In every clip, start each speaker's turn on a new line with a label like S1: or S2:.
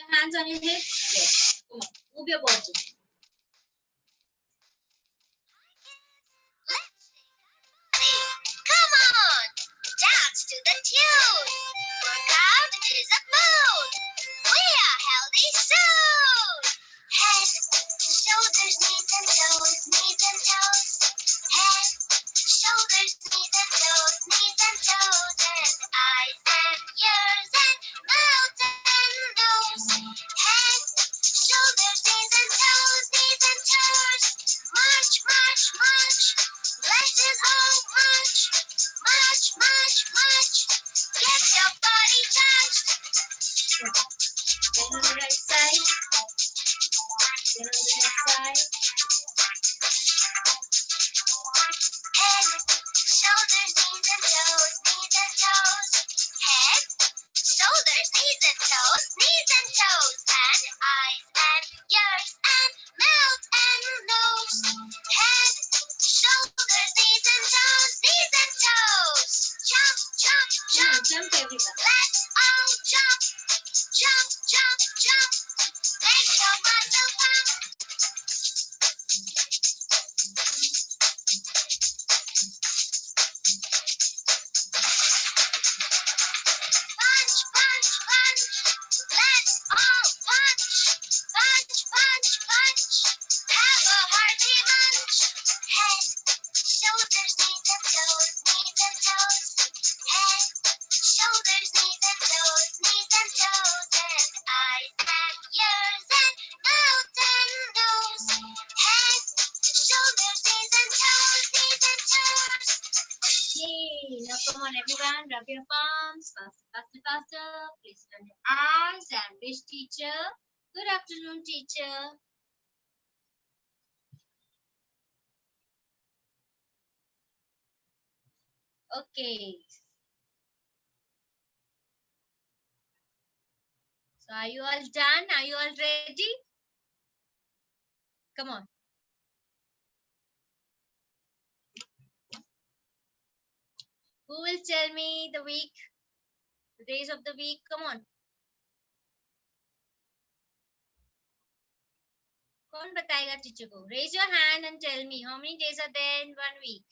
S1: your hands on your hips. Yes. Come on. Move your body.
S2: Come on, dance to the tune. Workout is a mood. We are healthy soon. Head, shoulders, knees and toes, knees and toes. Head, shoulders, knees and toes, knees and toes, and eyes and ears and mouth and nose. Head, shoulders, knees and toes, knees and toes. March, march, march. Life is all much, much, much, much. Get your body touched.
S1: Then on the right side. Then on the left side.
S2: Head, shoulders, knees and toes, knees and toes. Head, shoulders, knees and toes, knees and toes. And eyes and ears and mouth and nose. Head, shoulders, knees and toes, knees and toes. Jump, jump, jump.
S1: Jump everyone.
S2: Let's all jump, jump, jump, jump. Make your muscle pump. Punch, punch, punch. Let's all punch. Punch, punch, punch. Have a hearty lunch. Head, shoulders, knees and toes, knees and toes. Head, shoulders, knees and toes, knees and toes. And eyes and ears and mouth and nose. Head, shoulders, knees and toes, knees and toes.
S1: Yay! Now come on everyone, rub your palms, faster, faster, faster. Place it on your arms and wish teacher. Good afternoon, teacher. Okay. So are you all done? Are you all ready? Come on. Who will tell me the week, the days of the week? Come on. कौन बताएगा teacher को? Raise your hand and tell me how many days are there in 1 week?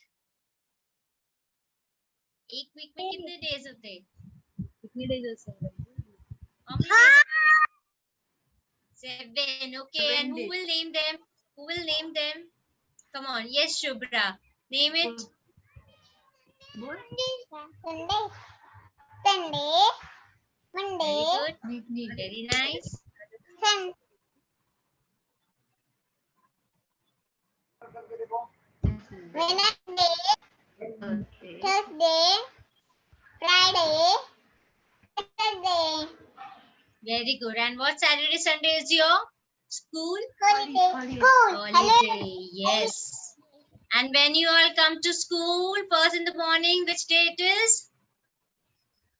S1: एक week में कितने days होते हैं?
S3: कितने days होते हैं?
S1: How many days are there? 7. Okay,
S3: 7
S1: and who
S3: days.
S1: will name them? Who will name them? Come on. Yes, Shubhra. Name it.
S2: Sunday, Sunday, Monday,
S1: Very good. Very nice.
S2: Wednesday,
S3: Okay.
S2: Thursday, Friday, Saturday,
S1: Very good. And what Saturday, Sunday is your school?
S2: holiday, school,
S1: Holiday. Yes. And when you all come to school, first in the morning, which day it is?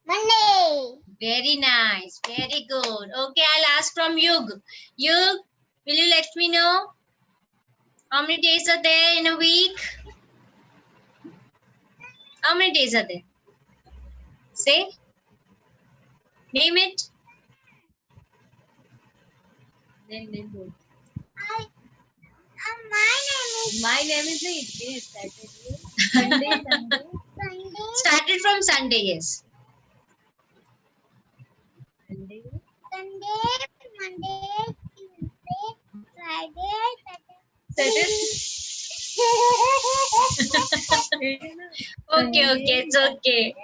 S2: Monday,
S1: Very nice. Very good. Okay, I'll ask from Yug. Yug, will you let me know how many days are there in a week? How many days are there? Say. Name it. Then go.
S3: My name is Saturday. Sunday, Sunday.
S1: Started from Sunday, yes.
S3: Sunday.
S2: Monday, Tuesday, Friday,
S1: Okay, okay, it's okay.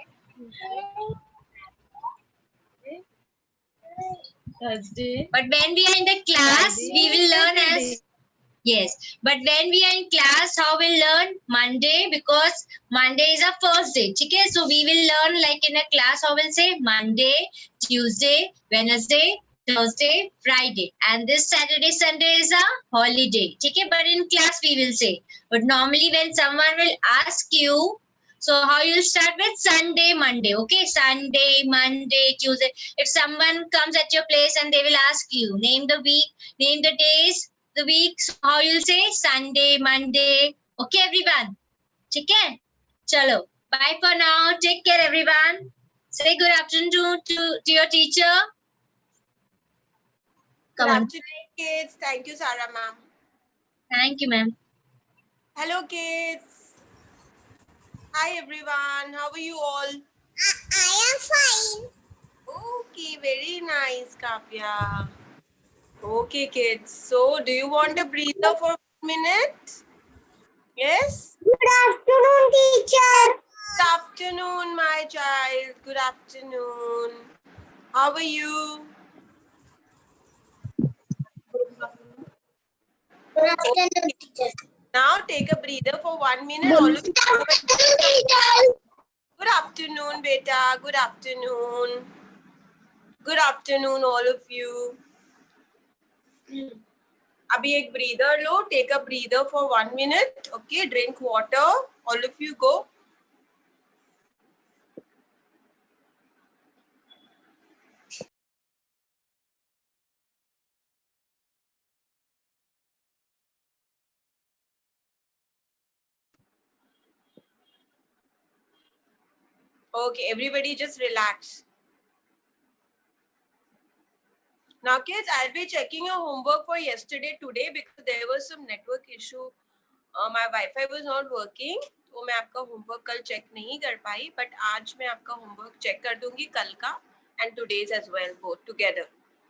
S3: Thursday.
S1: But when we are in the class, we will learn as yes. But when we are in class, how we'll learn? Monday, because Monday is our first day. Okay, so we will learn like in a class. How we'll say Monday, Tuesday, Wednesday, Thursday, Friday, and this Saturday, Sunday is a holiday. Okay, but in class we will say. But normally when someone will ask you, so how you'll start with Sunday, Monday. Okay, Sunday, Monday, Tuesday. If someone comes at your place and they will ask you, name the week, name the days, the weeks, how you'll say Sunday, Monday. Okay, everyone. Okay? Chalo. Bye for now. Take care, everyone. Say good afternoon to your teacher. Come
S4: Good
S1: on.
S4: afternoon, kids. Thank you, Sarah ma'am.
S1: Thank you, ma'am.
S4: Hello, kids. Hi, everyone. How are you all?
S2: I am fine.
S4: Okay, very nice, Kavya. Okay, kids. So, do you want a breather for 1 minute? Yes?
S2: Good afternoon, teacher.
S4: Good afternoon, my child. Good afternoon. How are you?
S2: Good afternoon, teacher.
S4: Now, take a breather for 1 minute. All of you. Good afternoon, beta. Good afternoon. Good afternoon, all of you. अभी एक breather low. Take a breather for 1 minute. Okay, drink water. All of you go. Okay, everybody just relax. Now, kids, I'll be checking your homework for yesterday today because there was some network issue. My Wi-Fi was not working. तो मैं आपका homework कल check नहीं कर पाई. But आज मैं आपका homework check कर दूँगी कल का and today's as well, both together.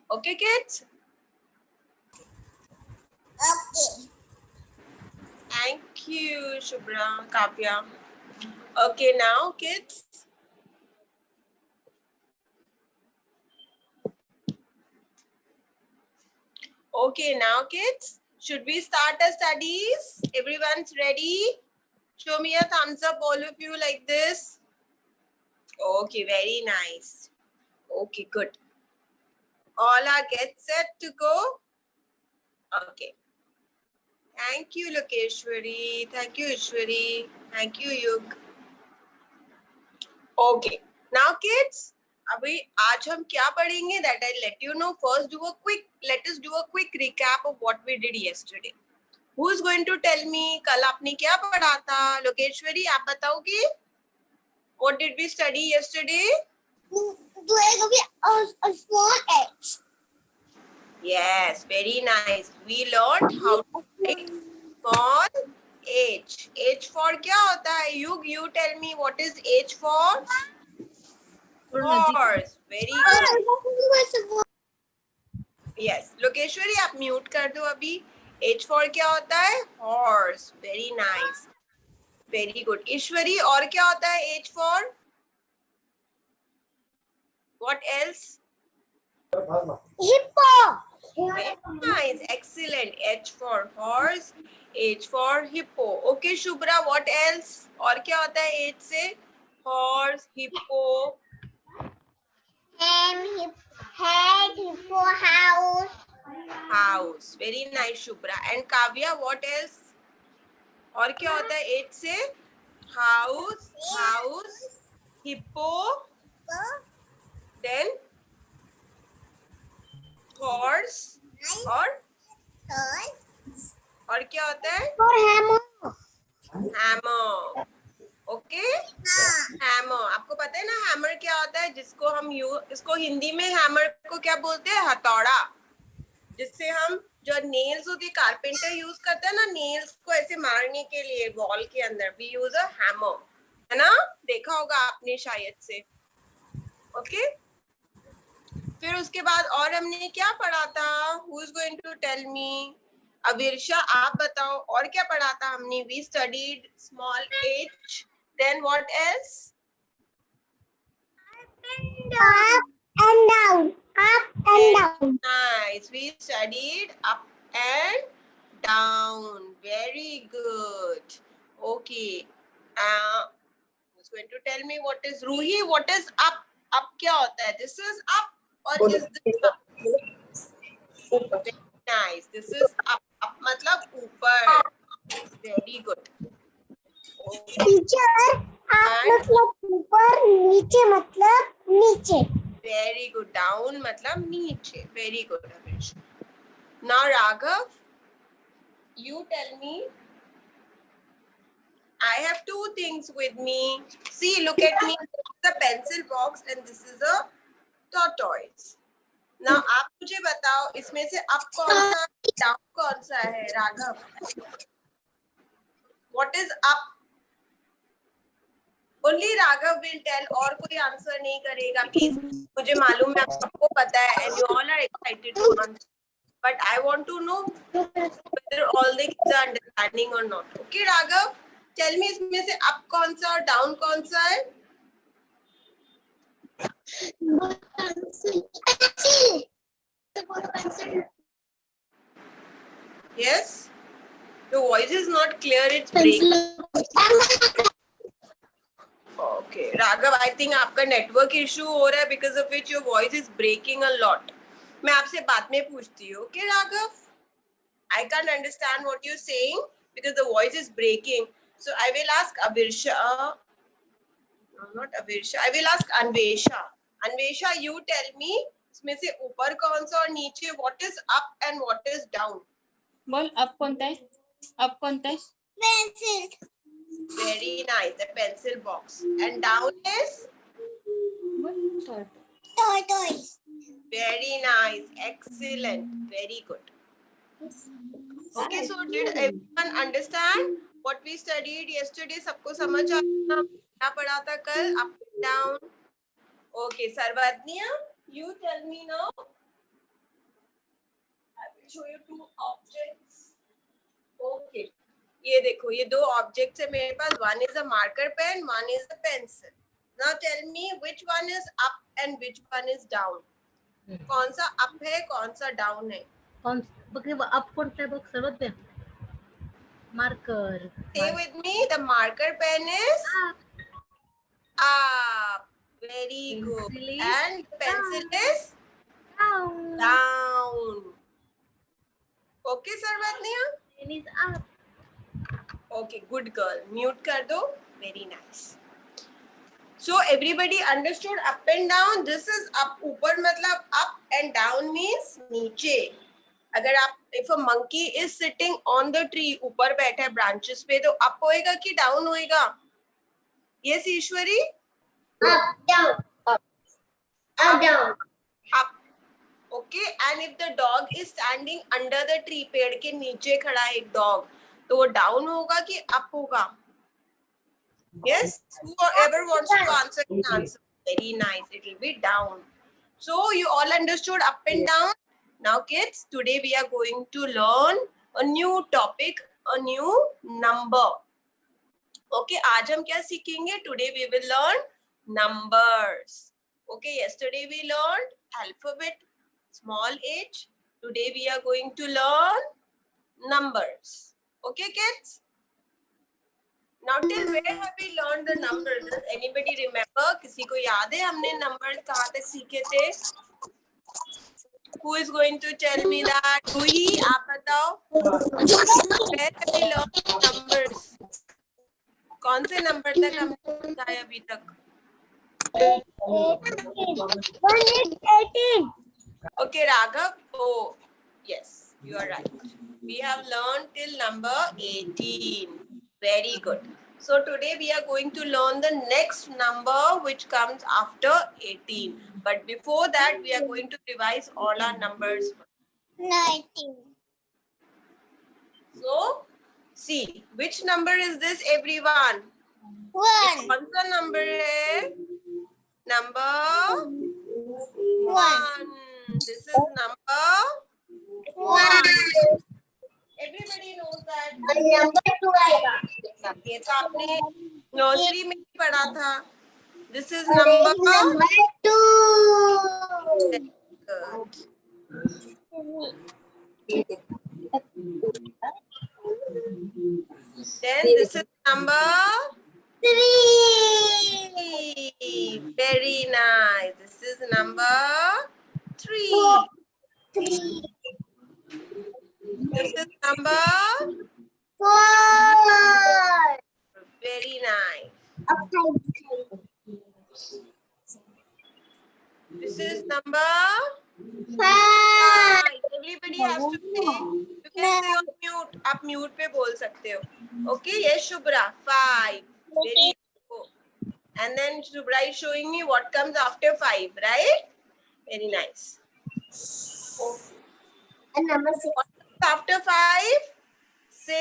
S4: Okay, kids?
S2: Okay.
S4: Thank you, Shubhra, Kavya. Okay, now, kids. Okay, now, kids. Should we start the studies? Everyone's ready? Show me a thumbs up, all of you, like this. Okay, very nice. Okay, good. All are get set to go? Okay. Thank you, Lokeshwari. Thank you, Ishwari. Thank you, Yug. Okay. Now, kids, अभी आज हम क्या पढ़ेंगे? That I'll let you know. First, let us do a quick recap of what we did yesterday. Who is going to tell me? कल आपने क्या पढ़ा था? लोकेश्वरी, आप बताओगे? What did we study yesterday?
S2: A small H.
S4: Yes, very nice. We learned how to write small h. H for क्या होता है? You tell me what is H for? Horse. Very good. Yes. Lokeshwari आप mute कर दो अभी. H for क्या होता है? Horse. Very nice. Very good. ईश्वरी और क्या होता है H for? What else?
S2: Hippo.
S4: Very nice. Excellent. H for horse. H for hippo. Okay, Shubhra, what else? और क्या होता है H से? Horse, hippo.
S2: Head, hippo, house.
S4: House. Very nice, Shubhra. And Kavya, what else? और क्या होता है H से? House, hippo, then horse और क्या होता है?
S2: For hammer.
S4: Hammer. Okay hammer. आपको पता है ना हैमर क्या होता है? जिसको हम इसको हिंदी में हैमर को क्या बोलते हैं? हथौड़ा. जिससे हम जो नेल्स होती है कारपेंटर यूज करता है ना, नेल्स को ऐसे मारने के लिए वॉल के अंदर. वी यूज अ हैमर, है ना? देखा होगा आपने शायद से. ओके फिर उसके बाद और हमने क्या पढ़ा था? Who is going to tell me? Avirsha, आप बताओ और क्या पढ़ा था हमने? We studied small H. Then what else?
S2: Up and down. Up and down.
S4: Nice. We studied up and down. Very good. Okay. Who's going to tell me what is Ruhi? What is up? Up क्या होता है? This is up or is this up? Very nice. This is up. Up मतलब ऊपर. Very good. Okay.
S2: Teacher, up मतलब ऊपर, नीचे मतलब नीचे.
S4: Very good. Down मतलब नीचे. Very good, Avish. Now, Raghav, you tell me. I have two things with me. See, look at me. This is a pencil box and this is a tortoise. ना आप मुझे बताओ इसमें से up कौन सा डाउन कौन सा है Raghav? What is up? Only Raghav will tell, और कोई आंसर नहीं करेगा प्लीज। मुझे मालूम है आप सबको पता है and you all are excited to answer, but I want to know whether all the kids are understanding or not. Okay Raghav, tell me इसमें से अप कौन सा और डाउन कौन सा है? Yes, your voice is not clear, it's breaking. Okay Raghav, I think आपका network issue हो रहा है because of which your voice is breaking a lot. मैं आपसे बाद में पूछती हूँ. Okay Raghav, I can't understand what you're saying because the voice is breaking. So I will ask Avirsha. No, not Avirsha. I will ask Anvesha. Anvesha, you tell me इसमें से ऊपर कौन सा और नीचे what is up and what is down?
S3: बोल up कोणता आहे? अप कोणता आहे?
S2: Pencil.
S4: Very nice, the pencil box. And down is?
S3: बोल third.
S2: Tortoise.
S4: Very nice, excellent, very good. Okay, so did everyone understand what we studied yesterday? सबको समझ आया क्या पढ़ा था कल? Up and down. Okay, Sarvadniya, you tell me now. I will show you two objects. Okay, ये देखो, ये दो objects है मेरे पास. One is a marker pen, one is a pencil. Now tell me which one is up and which one is down. कौन सा up है, कौन सा down है?
S3: कौन बघ अप कोणता आहे बघ सर्वात marker.
S4: Say with me, the marker pen is up. Very good.
S3: Pencil is
S4: And pencil is
S3: down.
S4: down. Okay, Sarvatniya?
S3: Pen is up.
S4: Okay, good girl. Mute kar do. Very nice. So everybody understood up and down. This is up. ऊपर मतलब up and down means नीचे. अगर आप if a monkey is sitting on the tree, ऊपर बैठा है branches पे, तो up होएगा कि down होएगा? Yes, Ishwari?
S2: Up, down. Up. Up, down.
S4: Up. Okay, and if the dog is standing under the tree, पेड़ के नीचे खड़ा है एक dog, तो वो down होगा कि up होगा? Yes, whoever wants to answer can answer. Very nice, it will be down. So you all understood up and down? Now kids, today we are going to learn a new topic, a new number. Okay, आज हम क्या सीखेंगे? Today we will learn numbers. Okay, yesterday we learned alphabet, small h. Today we are going to learn numbers. Okay kids? Now till where have we learned the numbers? Does anybody remember? किसी को याद है हमने numbers कहाँ तक सीखे थे? Who is going to tell me that? Ruhi, आप बताओ. Where have we learned numbers? कौन से number तक हमने सीखा है अभी तक?
S2: 118.
S4: Okay, Raghav. Oh, yes, you are right. We have learned till number 18. Very good. So today we are going to learn the next number which comes after 18. But before that, we are going to revise all our numbers.
S2: 19.
S4: So, see, which number is this, everyone?
S2: 1.
S4: कौन सा number है? Number 1. This is number
S2: 1.
S4: Everybody knows that.
S2: Number 12.
S4: ये तो आपने nursery में ही पढ़ा था. This is number
S2: 2.
S4: Good. Then this is number
S2: 3.
S4: 3. Very nice. This is number 3.
S2: 3.
S4: This is number
S2: 4.
S4: very nice. This is number
S2: 5.
S4: everybody has to say. You can say on mute. आप mute पे बोल सकते हो. Okay, yes, Shubhra. 5. Very good. And then Shubhra is showing me what comes after 5, right? Very nice.
S2: And number 6.
S4: After 5, 6.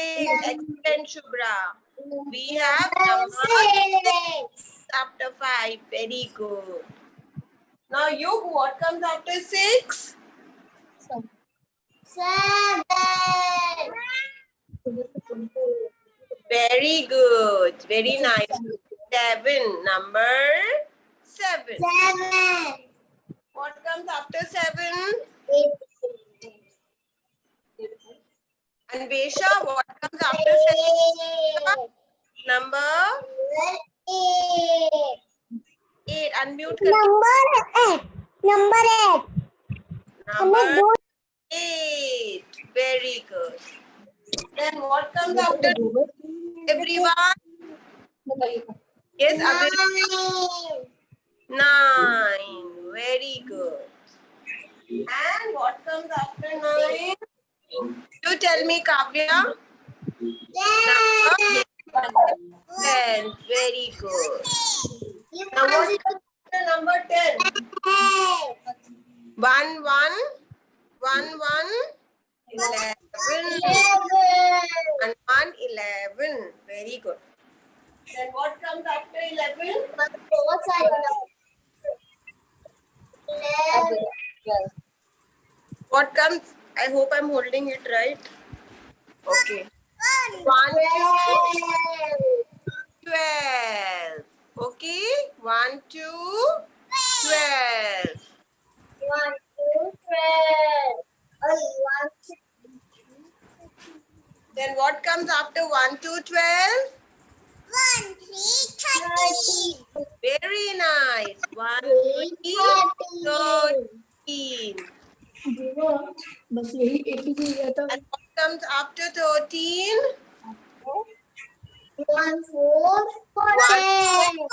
S4: Excellent, Shubhra. We have number 6 after 5. Very good. Now you, what comes after 6?
S2: 7.
S4: Very good. Very nice. 7. Number 7.
S2: 7.
S4: What comes after 7?
S2: 8.
S4: Anvesha, what comes after 7? Number 8. Unmute करके.
S2: Number 8.
S4: Number 8. Very good. Then what comes after everyone? Yes, Abhi. 9. Very good. And what comes after 9? You tell me, Kavya. Number 10. Very good. Now what comes after number 10? 1, 1, 11. And 1, 11. Very good. Then what comes after 11? What comes? I hope I'm holding it right. Okay. 1, 2, 12. Okay. 1, 2, 12.
S2: 1, 2, 12.
S4: Then what comes after 1, 2, 12?
S2: 1, 3, 13.
S4: Very nice. 1, 3, 13.
S3: बस यही एक ही चीज है तो
S4: And what comes after 13?
S2: 1, 4, 14.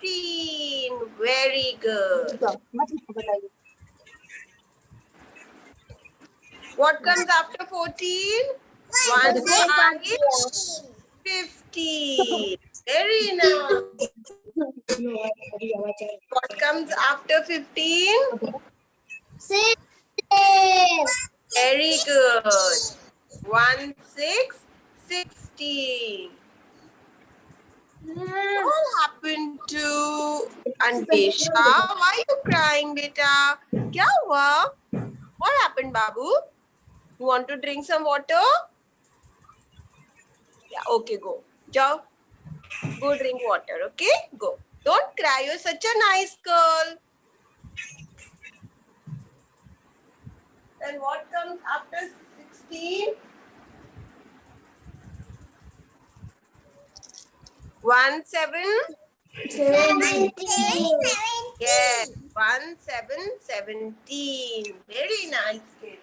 S4: 14. Very good.
S3: बताइए
S4: What comes after 14? 1, 5, 15. Very nice. What comes after 15?
S2: 6.
S4: Very good. 1, 6, 16. What happened to Anvesha? Why are you crying, beta? Kya hua? What happened, Babu? You want to drink some water? Yeah, okay, go. Jao. Go drink water, okay? Go. Don't cry. You're such a nice girl. And what comes after 16? 1, 7.
S2: 17.
S4: Yes. 1, 7, 17. Very nice kids.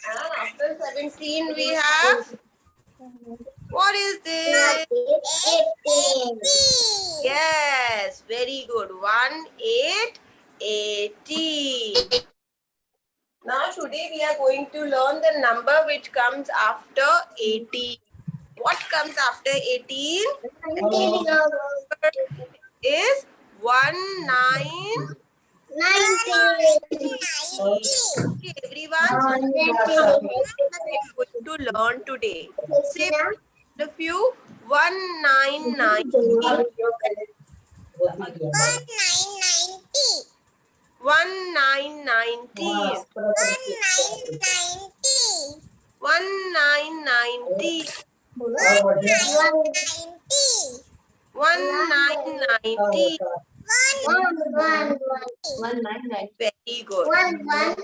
S4: And after 17 we have, what is this?
S2: 18.
S4: Yes, very good. 1, 8, 18. Now today we are going to learn the number which comes after 18. What comes after 18 is 1, 9.
S2: 19.
S4: Okay, everyone. We are going to learn today. Say all of you 1, 9, 19. 1, 9, 19. 1, 9, 19. 1, 9, 19.
S3: 199
S4: Very good.
S3: 19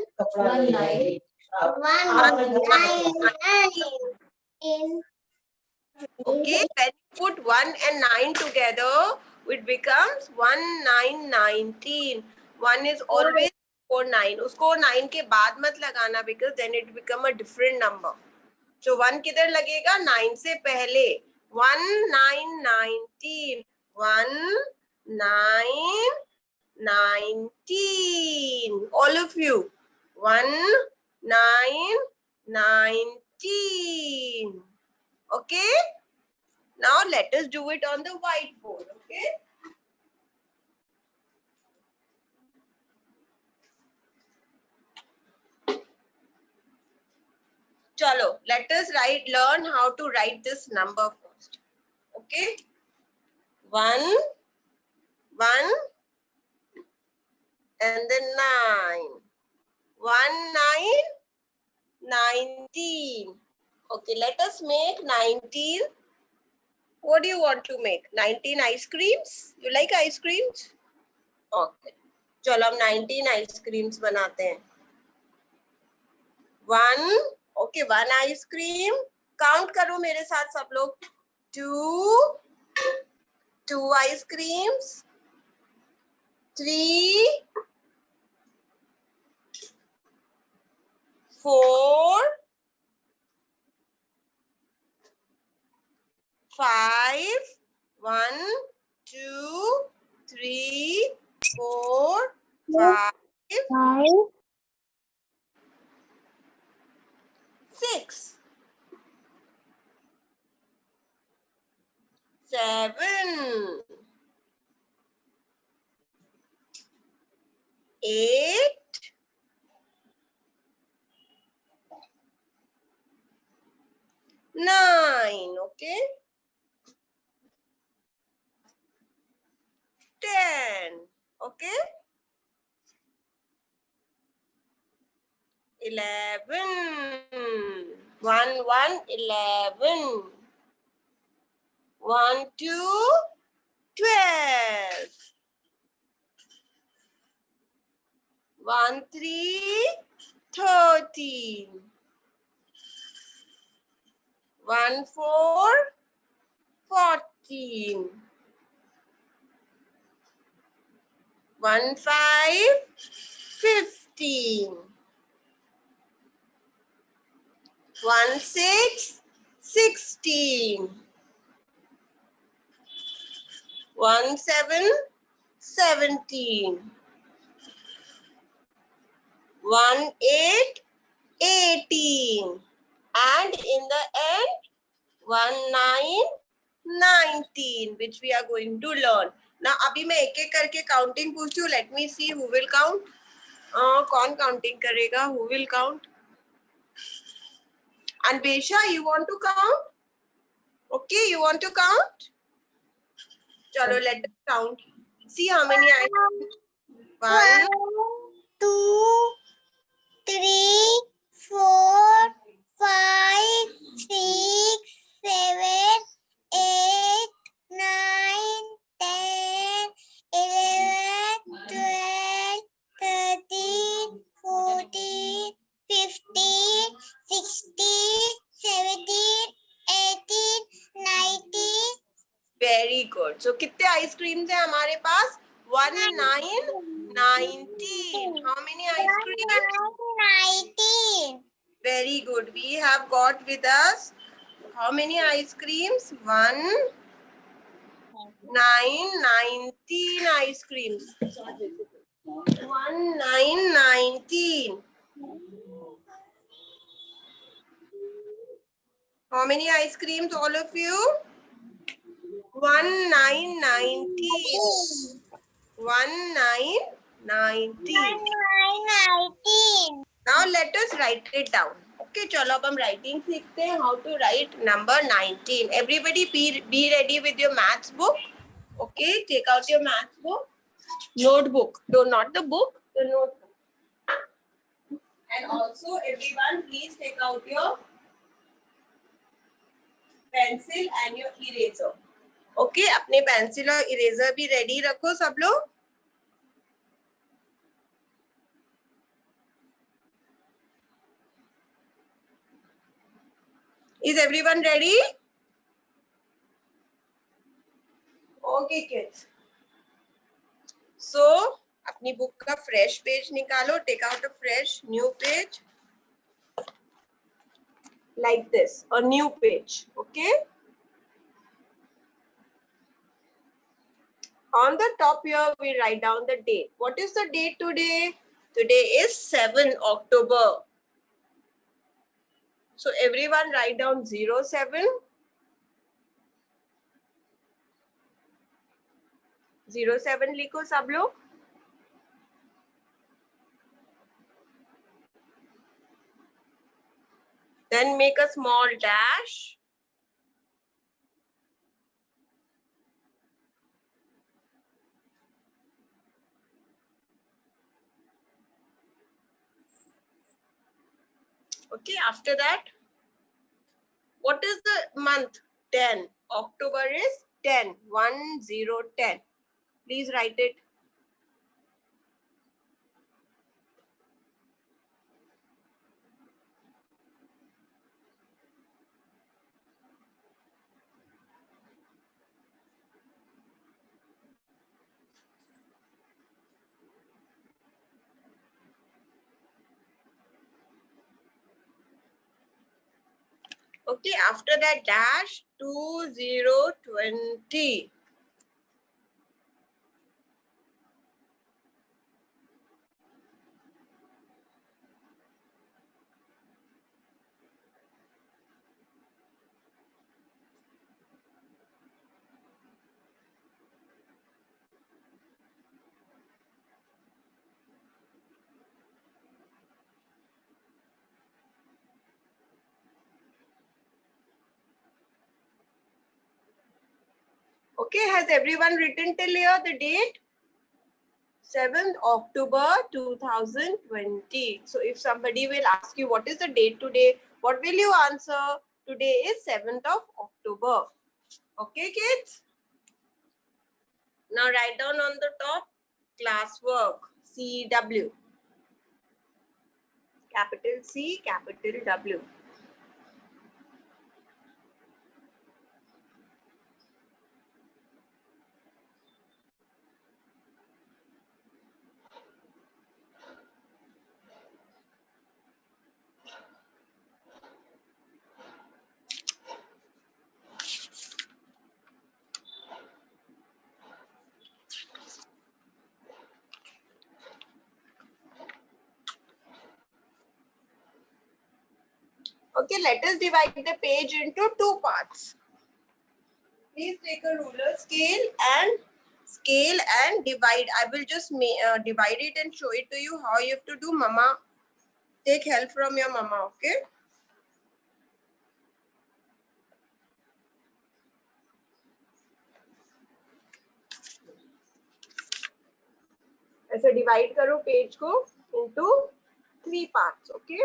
S4: Okay, when you put 1 and 9 together, it becomes 1, 9, 19. 1 is always 4, 9. उसको 9 के बाद मत लगाना because then it become a different number. So 1 किधर लगेगा? 9 से पहले. 1, 9, 19. 1, 9, 19. All of you. 1, 9, 19. Okay? Now let us do it on the whiteboard. Okay? चलो, let us learn how to write this number first. Okay, 1, 1, and then 9. 1, 9, 19. Okay, let us make 19. What do you want to make? 19 ice creams? You like ice creams? Okay. चलो हम 19 ice creams बनाते हैं. 1. Okay, 1 ice cream. Count करो मेरे साथ सब लोग. 2 ice creams. 3, 4, 5. 1, 2, 3, 4, 5, 6, 7, 8, 9. Okay, 10. Okay, 11. 1, 1, 11. 1, 2, 12. 1, 3, 13. 1, 4, 14. 1, 5, 15. 1, 6, 16. 1, 7, 17. 1, 8, 18. And in the end, 1, 9, 19, which we are going to learn. Now, अभी मैं एक एक करके counting पूछती हूँ. Let me see who will count. कौन counting करेगा? Who will count? Anbesha, you want to count? Okay, you want to count? Chalo, let us count. See how many I have. 1,
S2: 2, 3, 4, 5, 6, 7, 8, 9, 10, 11, 12, 13, 14, 15, 16, 17, 18, 19.
S4: very good. So कितने ice creams हैं हमारे पास? 1, 9, 19. How many ice creams?
S2: 19.
S4: Very good. We have got with us how many ice creams? 1, 9, 19 ice creams. 1, 9, 19. How many ice creams, all of you? 1, 9, 19. 1, 9, 19.
S2: 19.
S4: Now let us write it down. Okay, चलो अब हम writing सीखते हैं. How to write number 19. Everybody be ready with your maths book. Okay, take out your maths book. Notebook. No, not the book, the notebook. And also everyone please take out your pencil and your eraser. Okay, अपने pencil और eraser भी ready रखो सब लोग. Is everyone ready? Okay, kids. So, अपनी book का fresh page निकालो. Take out a fresh new page. Like this, a new page. Okay. On the top here, we write down the date. What is the date today? Today is 7 October. So everyone write down 07. 07 लिखो सब लोग. Then make a small dash. Okay, after that, what is the month? 10. October is 10. 1, 0, 10. Please write it. Okay, after that dash, 2020. Okay, has everyone written till here the date? 7th October 2020. So if somebody will ask you what is the date today, what will you answer? Today is 7th of October. Okay, kids? Now write down on the top classwork CW. Capital C, capital W. Okay, let us divide the page into two parts. Please take a ruler scale and divide. I will just divide it and show it to you how you have to do. Mama, take help from your mama, okay? ऐसे divide करो page को into 3 parts, okay?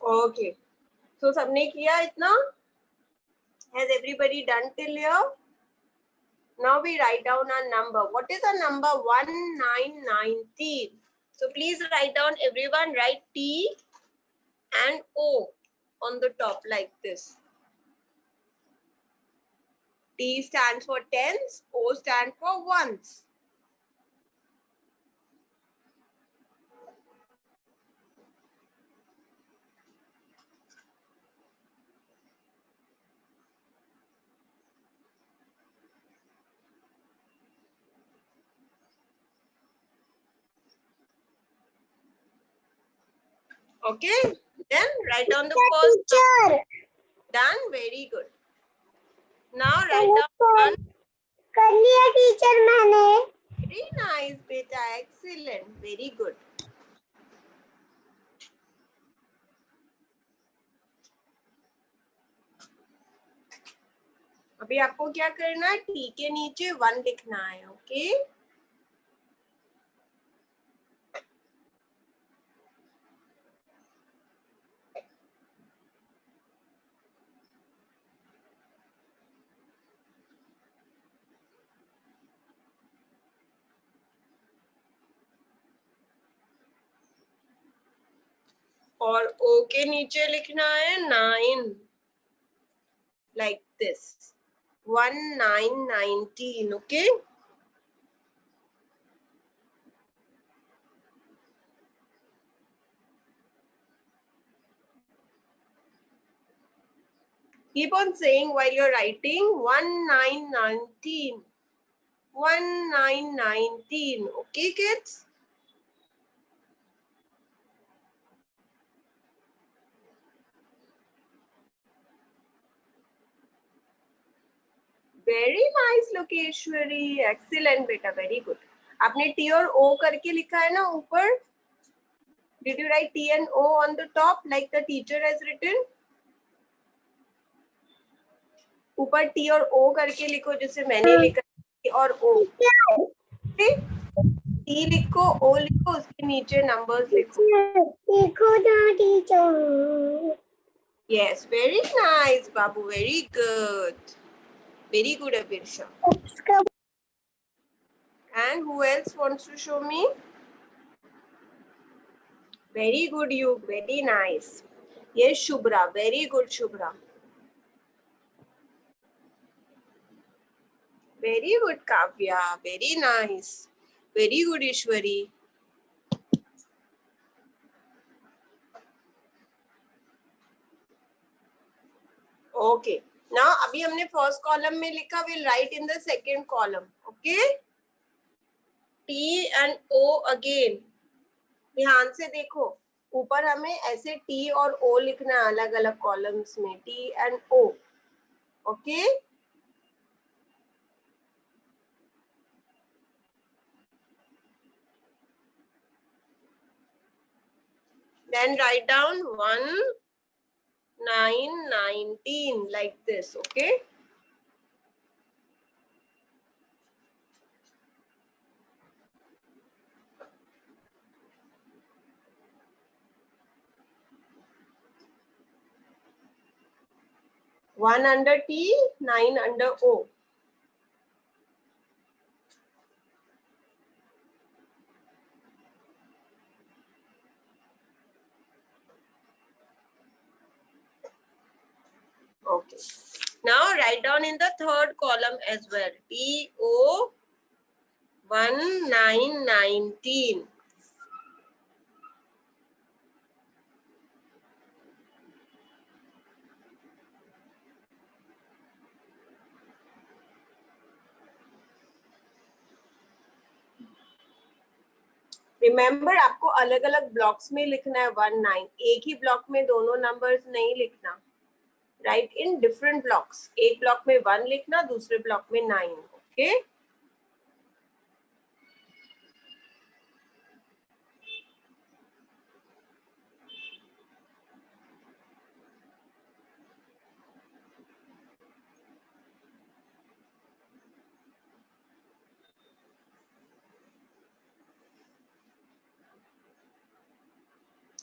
S4: Okay. So सबने किया इतना? Has everybody done till here? Now we write down our number. What is our number? 1919. So please write down, everyone write T and O on the top like this. T stands for tens, O stands for ones. Okay, then write down the first number. Done, very good. Now write down one.
S2: कर लिया teacher मैंने.
S4: Very nice, beta. Excellent. Very good. अभी आपको क्या करना है? T के नीचे 1 लिखना है, ओके? और ओ के नीचे लिखना है 9 like this. 1919, okay? Keep on saying while you're writing. 1919. 1919. Okay, kids? Very nice, Lokeshwari. Excellent, beta. Very good. आपने T और O करके लिखा है ना ऊपर? Did you write T and O on the top like the teacher has written? ऊपर T और O करके लिखो जैसे मैंने लिखा T और O. T लिखो, O लिखो, उसके नीचे नंबर्स लिखो. Yes, very nice, Babu. Very good. Very good, Abirsha. And who else wants to show me? Very good, you. Very nice. Yes, Shubhra. Very good, Shubhra. Very good, Kavya. Very nice. Very good, Ishwari. Okay. Now, अभी हमने first column में लिखा. We'll write in the second column. Okay. T and O again. ध्यान से देखो. ऊपर हमें ऐसे T और O लिखना है अलग अलग कॉलम्स में. T and O. Okay. Then write down 1, 9, 19 like this. Okay. One under T, 9 under O. Okay. Now write down in the third column as well. T O 1 9 19. Remember आपको अलग अलग blocks में लिखना है 1 9. एक ही ब्लॉक में दोनों नंबर्स नहीं लिखना. Write in different blocks. एक ब्लॉक में 1 लिखना, दूसरे ब्लॉक में 9. Okay.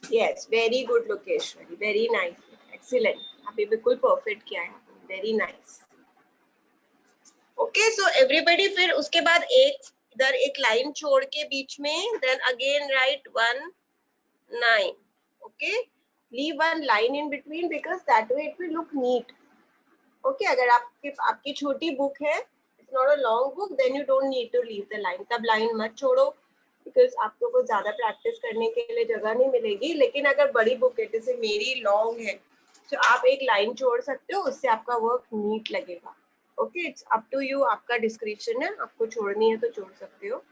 S4: Yes, very good location. Very nice. Excellent. अभी बिल्कुल perfect किया है. Very nice. Okay, so everybody फिर उसके बाद एक इधर एक लाइन छोड़ के बीच में then again write 1 9. Okay, leave one line in between because that way it will look neat. Okay, अगर आपकी छोटी बुक है, it's not a long book, then you don't need to leave the line. तब line मत छोड़ो because आपको को ज्यादा प्रैक्टिस करने के लिए जगह नहीं मिलेगी. लेकिन अगर बड़ी बुक है जैसे मेरी लॉन्ग है तो आप एक लाइन छोड़ सकते हो, उससे आपका वर्क नीट लगेगा. Okay, it's up to you. आपका डिस्क्रिप्शन है, आपको छोड़नी है तो छोड़ सकते हो.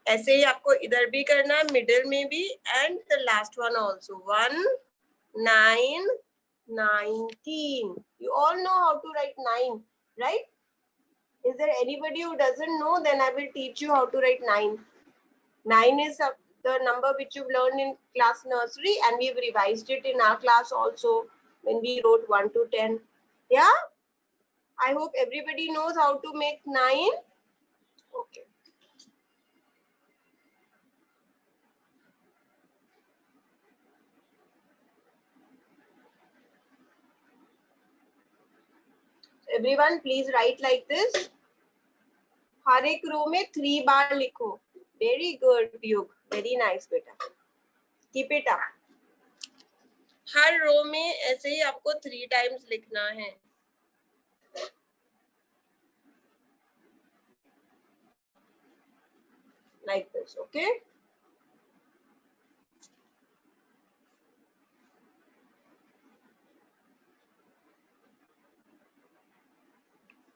S4: ऐसे ही आपको इधर भी करना है, मिडिल में भी, and the last one also. 1 9 19. You all know how to write 9, right? Is there anybody who doesn't know? Then I will teach you how to write 9. 9 is the number which you've learned in class nursery, and we've revised it in our class also when we wrote 1 to 10. Yeah? I hope everybody knows how to make 9. Okay. Everyone, please write like this. हर एक रो में 3 बार लिखो. Very good, Yug. Very nice, बेटा. Keep it up. हर रो में ऐसे ही आपको 3 times लिखना है. like this. Okay.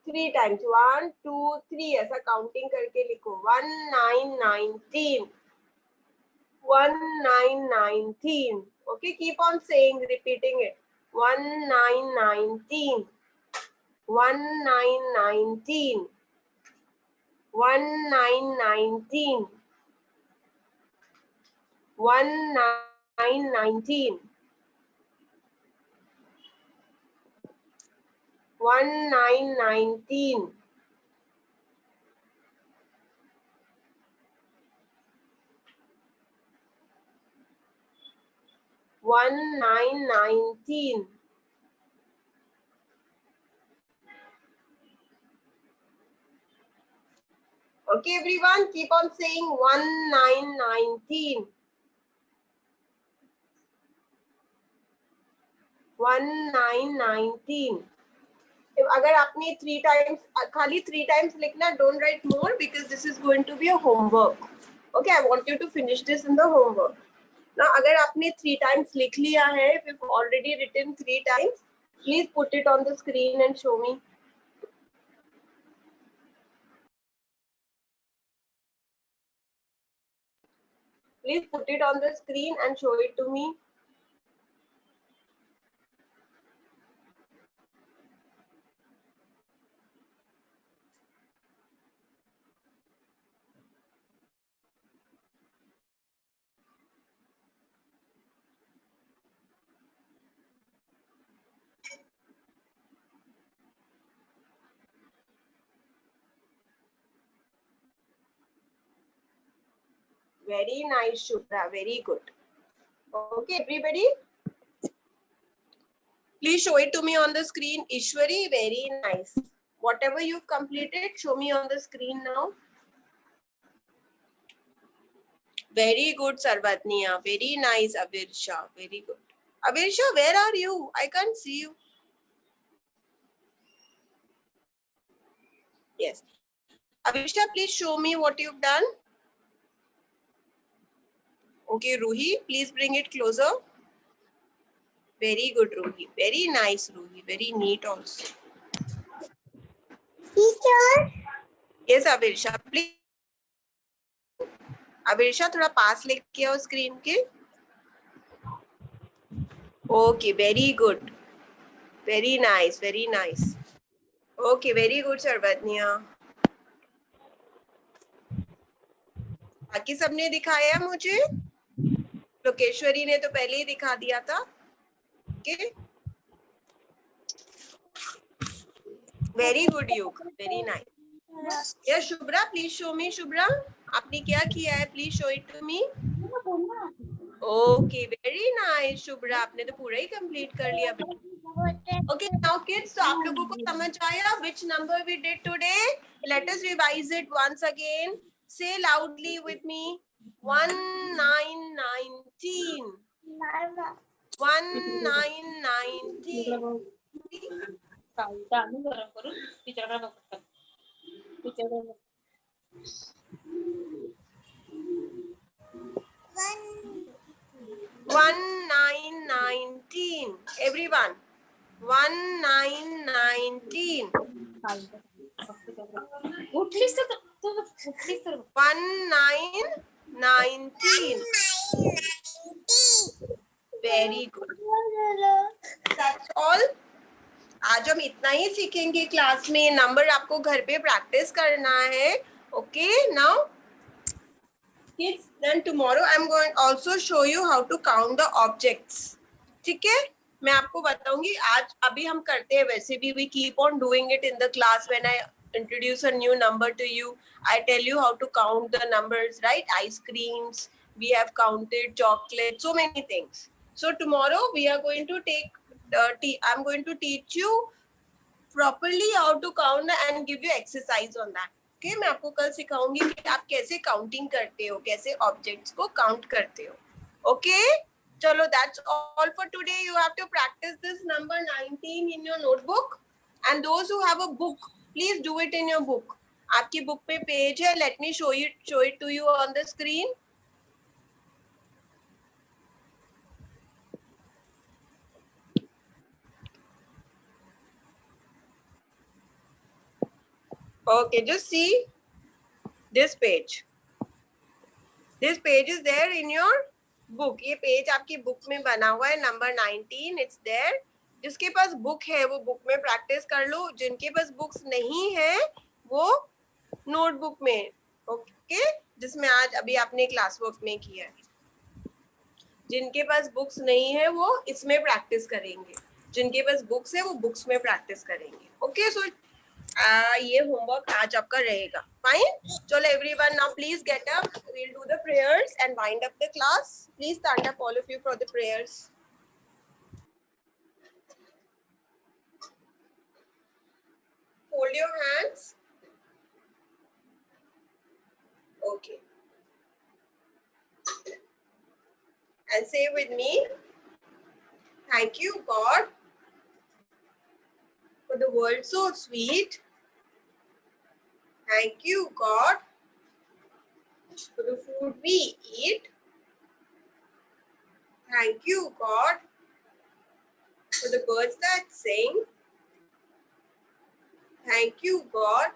S4: Three times. 1, 2, 3. ऐसा काउंटिंग करके लिखो. 1, 9, 19. 1, 9, 19. Okay, keep on saying, repeating it. 1, 9, 19. 1, 9, 19. 1, 9, 19. 1, 9, 19. 1, 9, 19. 1, 9, 19. Okay, everyone, keep on saying 1, 9, 19. 1, 9, 19. अगर आपने 3 times, खाली 3 times लिखना, don't write more because this is going to be a homework. Okay, I want you to finish this in the homework. Now, अगर आपने 3 times लिख लिया है, if you've already written 3 times, please put it on the screen and show me. Please put it on the screen and show it to me. Very nice, Shubhra. Very good. Okay, everybody. Please show it to me on the screen. Ishwari, very nice. Whatever you've completed, show me on the screen now. Very good, Sarvatniya. Very nice, Avirsha. Very good. Avirsha, where are you? I can't see you. Yes. Avirsha, please show me what you've done. Okay, Ruhi, please bring it closer. Very good, Ruhi. Very nice, Ruhi. Very neat also.
S2: Teacher.
S4: Yes, Avirsha, please. Avirsha, थोड़ा पास लेके आओ screen के. Okay, very good. Very nice, very nice. Okay, very good, Sarvatniya. बाकी सबने दिखाया मुझे. लोकेश्वरी ने तो पहले ही दिखा दिया था. Okay. Very good, Yug. Very nice. Yeah, Shubhra, please show me. Shubhra, आपने क्या किया है? Please show it to me. Okay, very nice, Shubhra. आपने तो पूरा ही complete कर लिया. Okay, now kids, so आप लोगों को समझ आया which number we did today? Let us revise it once again. Say loudly with me. 1, 9, 19. 1, 9, 19. One, 9, 19. Everyone. 1, 9, 19. 1, 9, 19. Very good. That's all. आज हम इतना ही सीखेंगे क्लास में. नंबर आपको घर पे प्रैक्टिस करना है. Okay, now kids, then tomorrow I'm going also show you how to count the objects. ठीक है, मैं आपको बताऊंगी. आज अभी हम करते हैं वैसे भी. We keep on doing it in the class. When I introduce a new number to you, I tell you how to count the numbers, right? Ice creams, we have counted chocolate, so many things. So tomorrow we are going to take I'm going to teach you properly how to count and give you exercise on that. Okay, मैं आपको कल सिखाऊंगी कि आप कैसे counting करते हो, कैसे objects को काउंट करते हो. Okay, चलो, that's all for today. You have to practice this number 19 in your notebook, and those who have a book, please do it in your book. आपकी बुक पे पेज है, let me show it to you on the screen. Okay, just see this page. This page is there in your book. ये page आपकी book में बना हुआ है, number 19. It's there. जिसके पास बुक है वो बुक में प्रैक्टिस कर लो, जिनके पास बुक्स नहीं है वो नोटबुक में, ओके, जिसमें आज अभी आपने क्लास वर्क में किया है. जिनके पास बुक्स नहीं है वो इसमें प्रैक्टिस करेंगे, जिनके पास बुक्स है वो बुक्स में प्रैक्टिस करेंगे. ओके, सो ये होमवर्क आज आपका रहेगा. फाइन, चलो everyone, now please get up, we will do the prayers and wind up the class. Please stand up all of you for the prayers. Fold your hands. Okay. And say with me, thank you, God, for the world so sweet. Thank you, God, for the food we eat. Thank you, God, for the birds that sing. Thank you, God,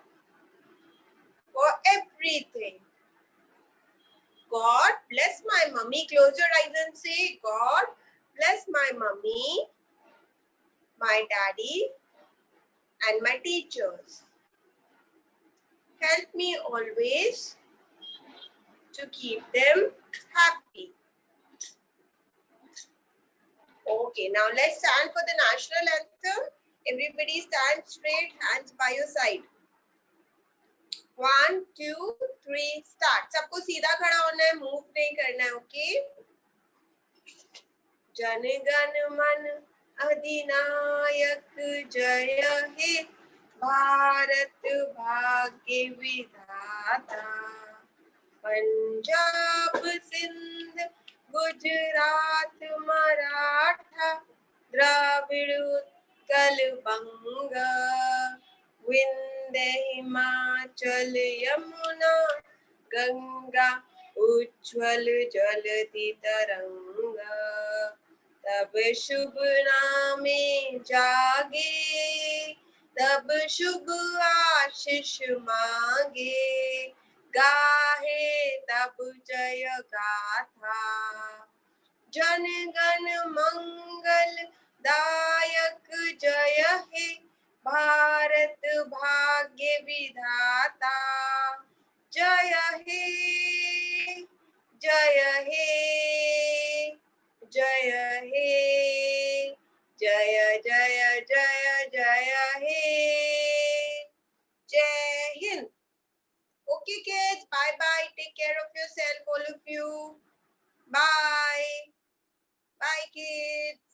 S4: for everything. God bless my mummy. Close your eyes and say, God bless my mummy, my daddy, and my teachers. Help me always to keep them happy. Okay, now let's stand for the national anthem. Everybody stand straight, hands by your side. 1, 2, 3, start. सबको सीधा खड़ा होना है, move नहीं करना है. Okay, Jana Gana मन अधिनायक जय हे भारत भाग्य विधाता. पंजाब सिंध गुजरात मराठा द्राविड़ उत्कल बंग विंध्य हिमाचल यमुना गंगा उज्ज्वल जलधि तरंगा. तब शुभ नामे जागे, तब शुभ आशीष मांगे. गाहे तब जय गाथा, जन गण मंगल दायक जय हे भारत भाग्य विधाता. जय हे, जय हे, जय हे, जय जय जय जय हे. जय Hind. Okay, kids. Bye bye. Take care of yourself, all of you. Bye. Bye, kids.